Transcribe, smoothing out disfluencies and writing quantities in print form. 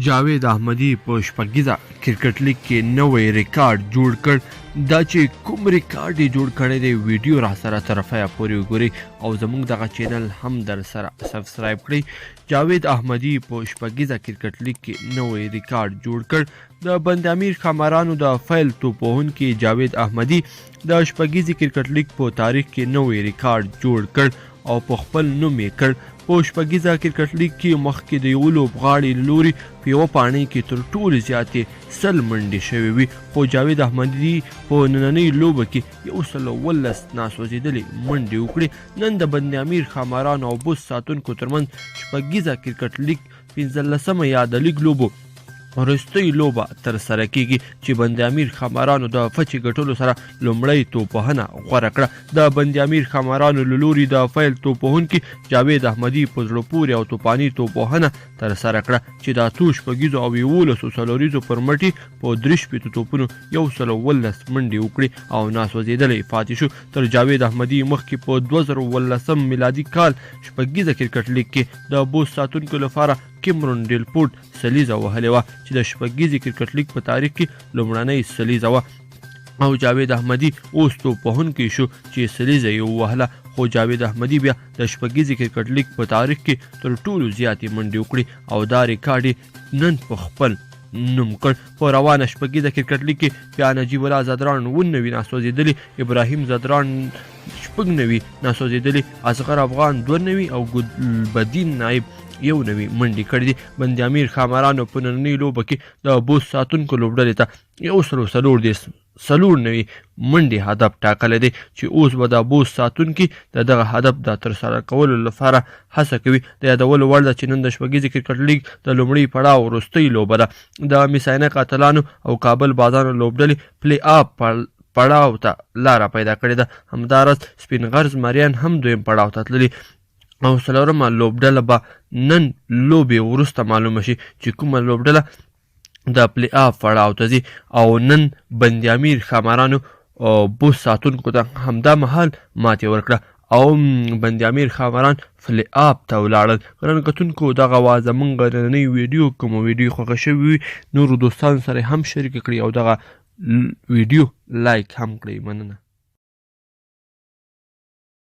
جاوید احمدي په شپږیزه کرکټ لیګ کې نوی ریکارډ جوړ کړ. دا چې کوم ریکارډ یې جوړ کړی دی ویډیو را سره طرفه پورې وګورئ او زموږ دغه چینل هم در سره سبسکرایب کړئ. جاوید احمدي په شپږیزه کرکټ لیګ کې نوی ریکارډ جوړ کړ. د بند امیر ښامارانو د فیل توپوهونکي جاوید احمدي د شپږیزې کرکټ لیګ په تاریخ کې نوی ریکارډ جوړ کړ او په خپل نوم یې کړ. په شپږیزه کرکټ لیګ کې مخکې د یوه لوبغاړي له لوري په یوه پاڼۍ کې تر ټولو زیاتې 100 منډې شوې وي، خو جاوید احمدي په نننۍ لوبه کې 119 ناسوځېدلې منډې وکړې. نن د بند امیر ښامارانو او بوس ساتونکو ترمنځ شپږیزه کرکټ لیګ 15مه یا د لیګ لوبو وروستۍ لوبه ترسره کیږي چې بند امیر ښامارانو د فچې ګټلو سره لومړۍ توپوهنه غوره کړه. د بند امیر ښامارانو له لوري د فیل توپوهونکي جاوید احمدي په زړه پورې او توپاني توپوهنه ترسره کړه چې د اتو شپږیزو او 11 څلوریزو پر مټې په 63 توپونو 119 منډې وکړې او ناسوځېدلی پاتې شو. تر جاوید احمدي مخکې په 2019 میلادي کال شپږیزه کرکټ لیګ کې د بوس ساتونکو لپاره کیمرون ډیلپورټ سلیزه وهلې وه چې د شپږیزې کرکټ لیګ په تاریخ کې لومړنۍ سلیزه وه او جاوید احمدي اوس توپوهونکی شو چې سلیزه یې ووهله. خو جاوید احمدي بیا د شپږیزې کرکټ لیګ په تاریخ کې تر ټولو زیاتې منډې وکړې او دا ریکارډ یې نن په خپل نوم کړ. په روانه شپږیزه کرکټ لیګ کې بیا نجیب الله زدران 19 ناسوځېدلي، ابراهیم زدران 90 ناسوځېدلي، اصغر افغان 92 او ګلبدین نایب 1 منډې کړې دي. بند امیر ښامارانو په نننۍ لوبه کې د بوس ساتونکو لوبډلې ته 194 منډې هدف ټاکلی دی چې اوس به د بوس ساتونکي د دغه هدف د ترسره کولو لپاره هڅه کوي. د یادولو وړ ده چې نن د شپږیزې کرکټ لیګ د لومړي پړاو وروستۍ لوبه ده. د میساینه قاتلانو او کابل بازانو لوبډلې پلی آف پړاو ته لاره پیدا کړې ده. همداراز سپین غرز مریان هم دویم پړاو ته تللي او څلورمه لوبډله به نن لوبې وروسته معلومه شي چې کومه لوبډله د پلی آف پړاو ته ځي. او نن بند امیر ښامارانو بوس ساتونکو ته همدا مهال ماتې ورکړه او بند امیر ښاماران پلی آف ته ولاړل. ګرانو کتونکو دغه وه زموږ نننۍ ویډیو. کومه ویډیو خوښه شوې وي نورو دوستانو سره هم شریکه کړئ او دغه ویډیو لایک هم کړئ. مننه.